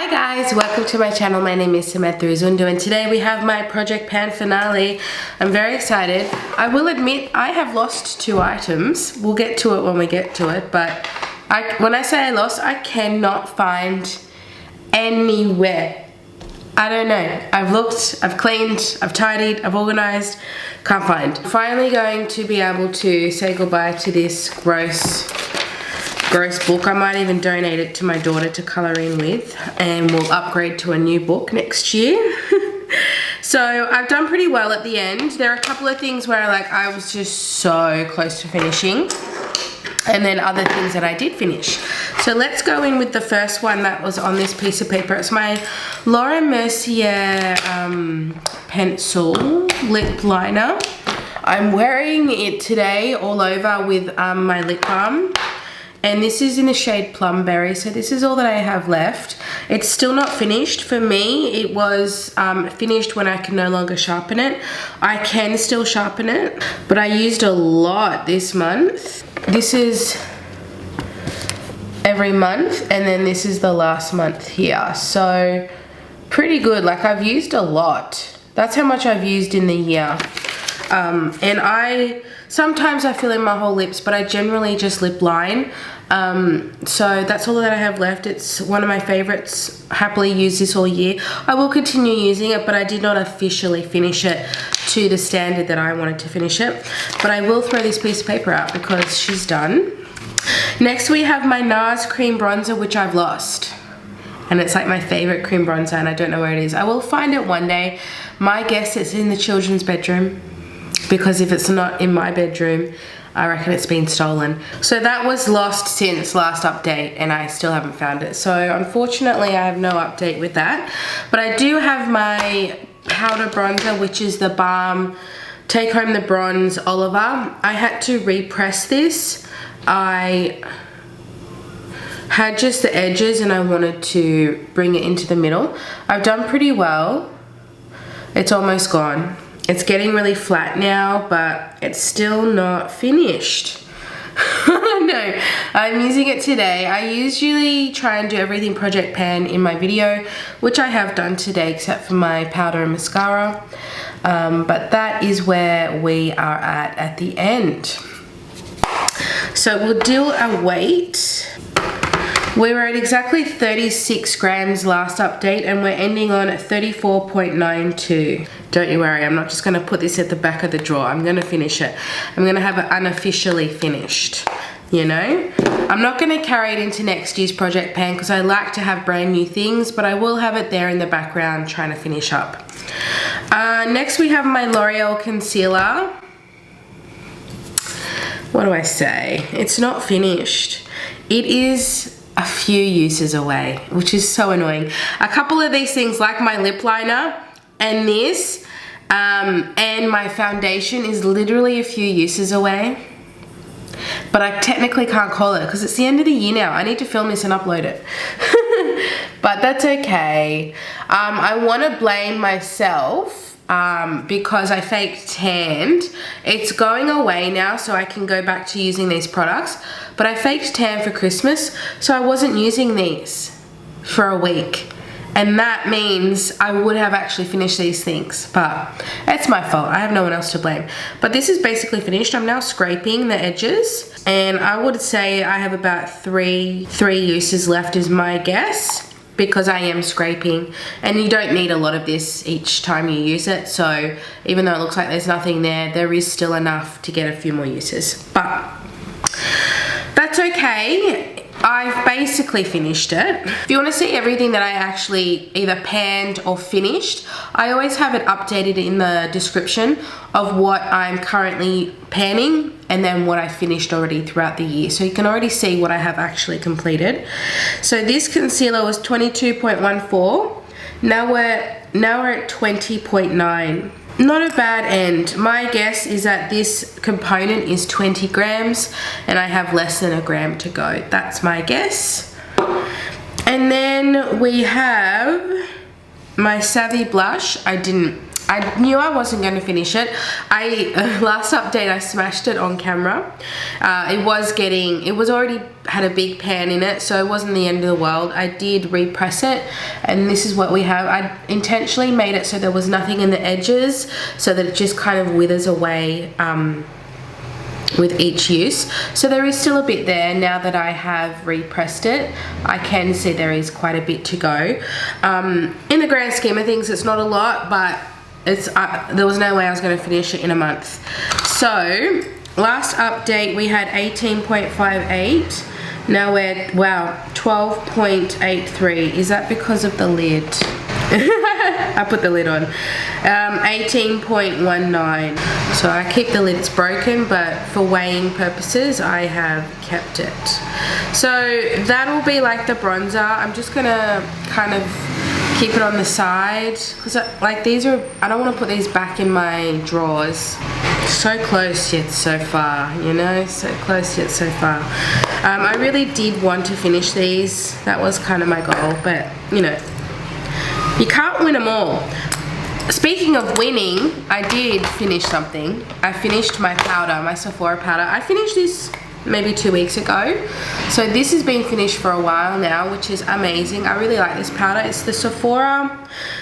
Hi guys, welcome to my channel. My name is Samantha Izundu and today we have my project pan finale. I'm very excited. I will admit I have lost 2 items. We'll get to it when we get to it, but when I say I lost, I cannot find anywhere. I don't know. I've looked, I've cleaned, I've tidied, I've organized, can't find. Finally going to be able to say goodbye to this gross book. I might even donate it to my daughter to color in with, and we'll upgrade to a new book next year. So I've done pretty well at the end. There are a couple of things where I was just so close to finishing, and then other things that I did finish. So let's go in with the first one that was on this piece of paper. It's my Mercier pencil lip liner. I'm wearing it today all over with my lip balm. And this is in the shade Plumberry, so this is all that I have left. It's still not finished. For me, it was finished when I can no longer sharpen it. I can still sharpen it, but I used a lot this month. This is every month, and then this is the last month here. So pretty good, I've used a lot. That's how much I've used in the year. And sometimes I fill in my whole lips, but I generally just lip line. So that's all that I have left. It's one of my favorites. Happily use this all year. I will continue using it, but I did not officially finish it to the standard that I wanted to finish it. But I will throw this piece of paper out because she's done. Next we have my Nars cream bronzer, which I've lost. And it's my favorite cream bronzer, and I don't know where it is. I will find it one day. My guess is in the children's bedroom, because if it's not in my bedroom, I reckon it's been stolen. So that was lost since last update, and I still haven't found it. So unfortunately I have no update with that. But I do have my powder bronzer, which is the Balm Take Home the Bronze Oliver. I had to repress this. I had just the edges and I wanted to bring it into the middle. I've done pretty well. It's almost gone. It's getting really flat now, but it's still not finished. No, I'm using it today. I usually try and do everything project pan in my video, which I have done today except for my powder and mascara. But that is where we are at the end. So we'll do a weight. We were at exactly 36 grams last update, and we're ending on 34.92. Don't you worry, I'm not just gonna put this at the back of the drawer. I'm gonna finish it. I'm gonna have it unofficially finished, you know? I'm not gonna carry it into next year's project pan because I like to have brand new things, but I will have it there in the background trying to finish up. Next we have my L'Oreal concealer. What do I say? It's not finished. It is a few uses away, which is so annoying. A couple of these things, like my lip liner and this, and my foundation, is literally a few uses away. But I technically can't call it because it's the end of the year now. I need to film this and upload it. But that's okay. I want to blame myself because I faked tanned. It's going away now, so I can go back to using these products. But I faked tan for Christmas, so I wasn't using these for a week. And that means I would have actually finished these things, but it's my fault. I have no one else to blame. But this is basically finished. I'm now scraping the edges, and I would say I have about three uses left is my guess, because I am scraping, and you don't need a lot of this each time you use it. So even though it looks like there's nothing there, there is still enough to get a few more uses. But that's okay. I've basically finished it. If you want to see everything that I actually either panned or finished, I always have it updated in the description of what I'm currently panning and then what I finished already throughout the year. So you can already see what I have actually completed. So this concealer was 22.14. Now we're at 20.9. Not a bad end. My guess is that this component is 20 grams and I have less than a gram to go. That's my guess. And then we have my Savvy blush, I knew I wasn't going to finish it. Last update I smashed it on camera. It was already had a big pan in it, so it wasn't the end of the world. I did repress it, and this is what we have. I intentionally made it so there was nothing in the edges, so that it just kind of withers away with each use. So there is still a bit there. Now that I have repressed it, I can see there is quite a bit to go. In the grand scheme of things, it's not a lot, but there was no way I was going to finish it in a month. So last update we had 18.58. now we're, wow, 12.83. Is that because of the lid? I put the lid on. 18.19. So I keep the lids broken, but for weighing purposes I have kept it. So that'll be like the bronzer. I'm just gonna kind of keep it on the side, because like these are, I don't want to put these back in my drawers. So close yet so far, you know, so close yet so far. I really did want to finish these. That was kind of my goal, but you know, you can't win them all. Speaking of winning, I did finish something. I finished my powder, my Sephora powder. I finished this maybe 2 weeks ago. So this has been finished for a while now, which is amazing. I really like this powder. It's the Sephora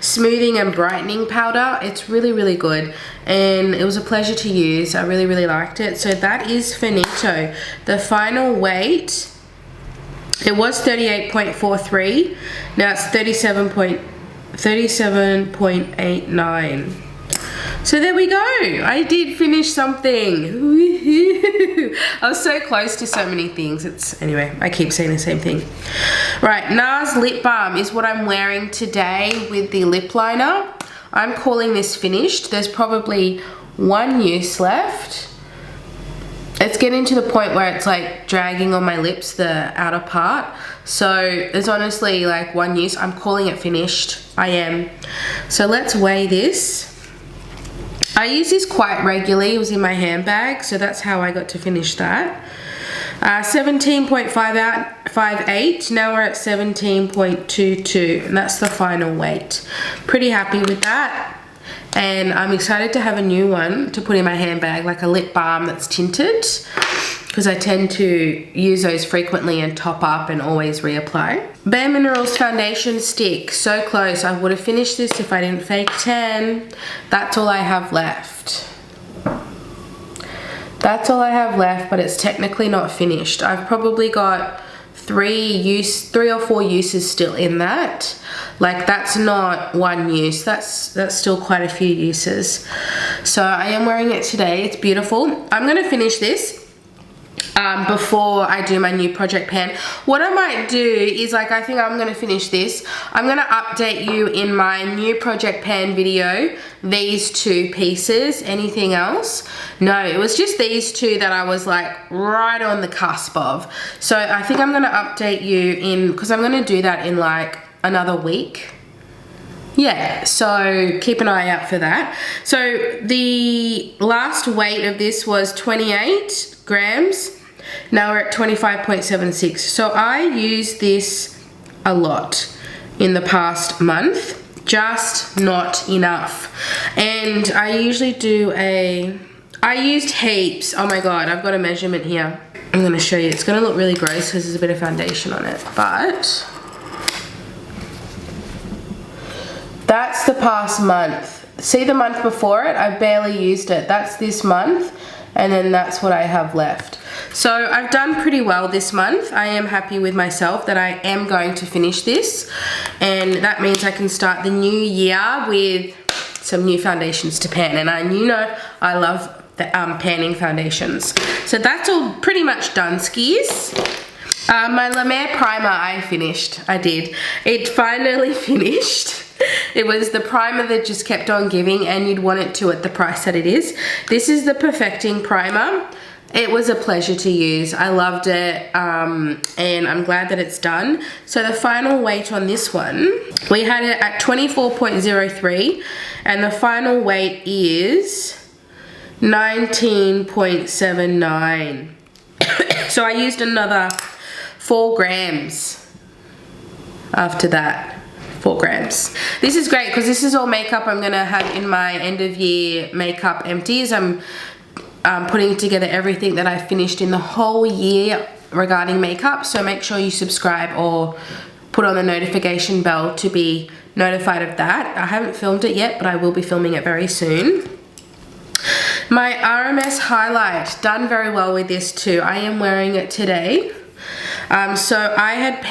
Smoothing and Brightening Powder. It's really, really good. And it was a pleasure to use. I really, really liked it. So that is finito. The final weight, it was 38.43. Now it's 37.89. So there we go. I did finish something. I was so close to so many things. Anyway, I keep saying the same thing. Right, Nars lip balm is what I'm wearing today with the lip liner. I'm calling this finished. There's probably one use left. It's getting to the point where it's like dragging on my lips, the outer part. So there's honestly like one use. I'm calling it finished. I am. So let's weigh this. I use this quite regularly. It was in my handbag, so that's how I got to finish that. 17.58. Now we're at 17.22, and that's the final weight. Pretty happy with that. And I'm excited to have a new one to put in my handbag, like a lip balm that's tinted, because I tend to use those frequently and top up and always reapply. Bare Minerals foundation stick, so close. I would have finished this if I didn't fake tan. That's all I have left. That's all I have left, but it's technically not finished. I've probably got 3 or 4 uses still in that. Like that's not one use, that's still quite a few uses. So I am wearing it today. It's beautiful. I'm gonna finish this before I do my new project pan. What I might do is, like, I think I'm gonna finish this. I'm gonna update you in my new project pan video, these 2 pieces. Anything else? No, it was just these 2 that I was like right on the cusp of. So I think I'm gonna update you in, because I'm gonna do that in like another week. Yeah, so keep an eye out for that. So the last weight of this was 28 grams. Now we're at 25.76. So I use this a lot in the past month, just not enough. And I usually do I used heaps. Oh my God, I've got a measurement here. I'm gonna show you. It's gonna look really gross because there's a bit of foundation on it, but that's the past month. See the month before it? I barely used it. That's this month, and then that's what I have left. So I've done pretty well this month. I am happy with myself that I am going to finish this, and that means I can start the new year with some new foundations to pan. And you know I love the panning foundations. So that's all pretty much done, skis. My La Mer primer I finished. I did. It finally finished. It was the primer that just kept on giving, and you'd want it to at the price that it is. This is the Perfecting Primer. It was a pleasure to use. I loved it, and I'm glad that it's done. So the final weight on this one, we had it at 24.03, and the final weight is 19.79. So I used another 4 grams after that. 4 grams. This is great because this is all makeup I'm gonna have in my end of year makeup empties. I'm putting together everything that I finished in the whole year regarding makeup, so make sure you subscribe or put on the notification bell to be notified of that. I haven't filmed it yet, but I will be filming it very soon. My RMS highlight, done very well with this too. I am wearing it today. So I had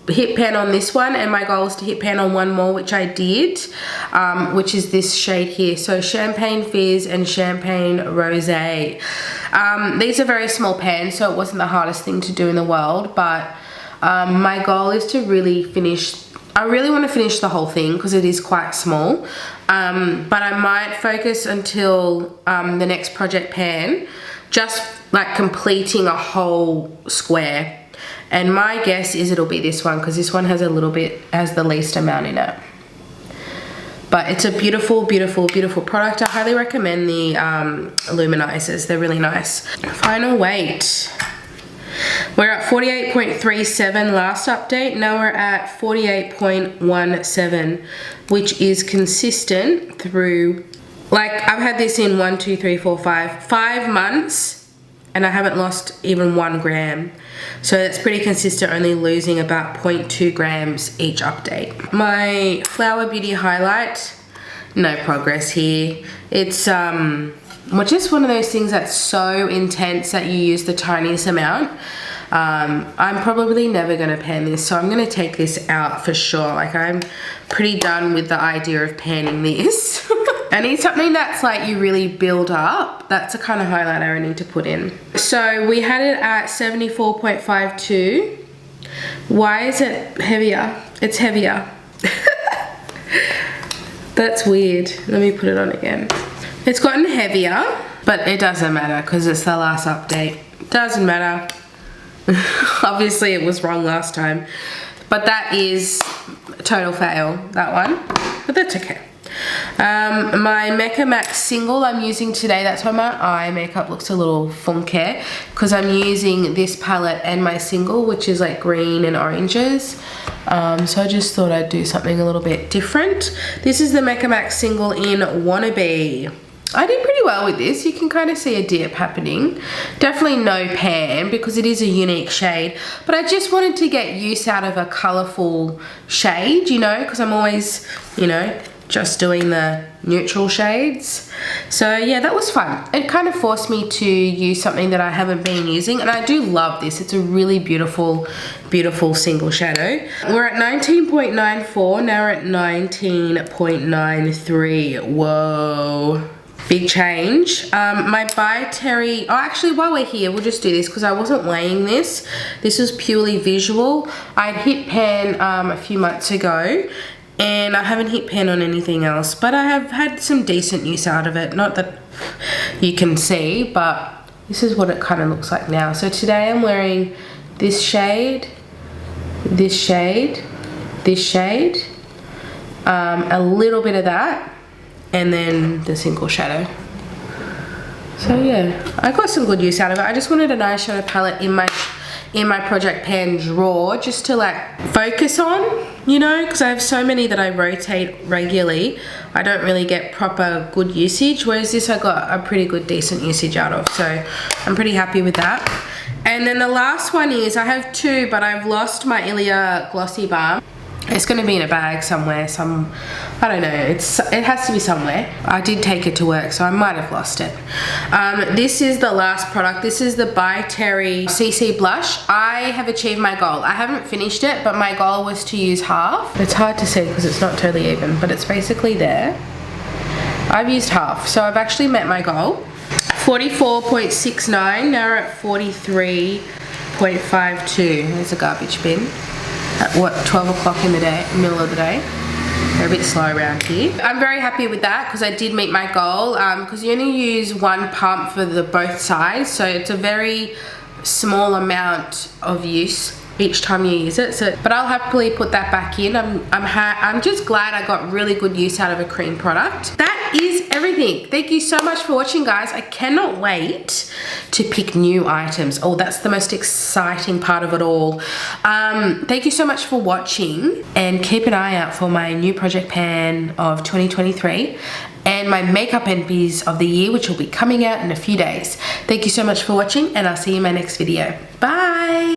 hit pan on this one, and my goal is to hit pan on one more, which I did, which is this shade here. So Champagne Fizz and Champagne Rosé. These are very small pans, so it wasn't the hardest thing to do in the world, but my goal is to really finish. I really want to finish the whole thing because it is quite small, but I might focus until the next project pan, just like completing a whole square. And my guess is it'll be this one because this one has the least amount in it. But it's a beautiful, beautiful, beautiful product. I highly recommend the luminizers. They're really nice. Final weight. We're at 48.37 last update. Now we're at 48.17, which is consistent through, like, I've had this in 5 months, and I haven't lost even 1 gram. So it's pretty consistent, only losing about 0.2 grams each update. My Flower Beauty highlight, no progress here. It's just one of those things that's so intense that you use the tiniest amount. I'm probably never gonna pan this, so I'm gonna take this out for sure. Like, I'm pretty done with the idea of panning this. I need something that's like you really build up. That's the kind of highlight I need to put in. So we had it at 74.52. Why is it heavier? It's heavier. That's weird. Let me put it on again. It's gotten heavier, but it doesn't matter because it's the last update. Doesn't matter. Obviously it was wrong last time, but that is a total fail, that one, but that's okay. My MECCA MAX single I'm using today, that's why my eye makeup looks a little funky, because I'm using this palette and my single, which is like green and oranges. So I just thought I'd do something a little bit different. This is the MECCA MAX single in Wannabe. I did pretty well with this. You can kind of see a dip happening. Definitely no pan because it is a unique shade, but I just wanted to get use out of a colourful shade, you know, because I'm always, you know, just doing the neutral shades. So yeah, that was fun. It kind of forced me to use something that I haven't been using, and I do love this. It's a really beautiful, beautiful single shadow. We're at 19.94, now we're at 19.93. Whoa. Big change. My By Terry, oh actually while we're here, we'll just do this because I wasn't weighing this. This was purely visual. I'd hit pan a few months ago, and I haven't hit pan on anything else, but I have had some decent use out of it. Not that you can see, but this is what it kind of looks like now. So today I'm wearing this shade, this shade, this shade, a little bit of that, and then the single shadow. So yeah, I got some good use out of it. I just wanted an eyeshadow palette in my project pan drawer just to like focus on, you know, because I have so many that I rotate regularly. I don't really get proper good usage, whereas this I got a pretty good decent usage out of, so I'm pretty happy with that. And then the last one is, I have 2, but I've lost my Illia Glossy Balm. It's going to be in a bag somewhere, I don't know, it has to be somewhere. I did take it to work, so I might have lost it. This is the last product. This is the By Terry CC Blush. I have achieved my goal. I haven't finished it, but my goal was to use half. It's hard to see because it's not totally even, but it's basically there. I've used half, so I've actually met my goal. 44.69, now we're at 43.52. There's a garbage bin. At what, 12 o'clock in the day, middle of the day. They're a bit slow around here. I'm very happy with that because I did meet my goal, because you only use 1 pump for both sides, so it's a very small amount of use each time you use it. So, but I'll happily put that back in. I'm just glad I got really good use out of a cream product. That that is everything. Thank you so much for watching, guys. I cannot wait to pick new items. Oh, that's the most exciting part of it all. Thank you so much for watching, and keep an eye out for my new project pan of 2023 and my makeup NPs of the year, which will be coming out in a few days. Thank you so much for watching, and I'll see you in my next video. Bye.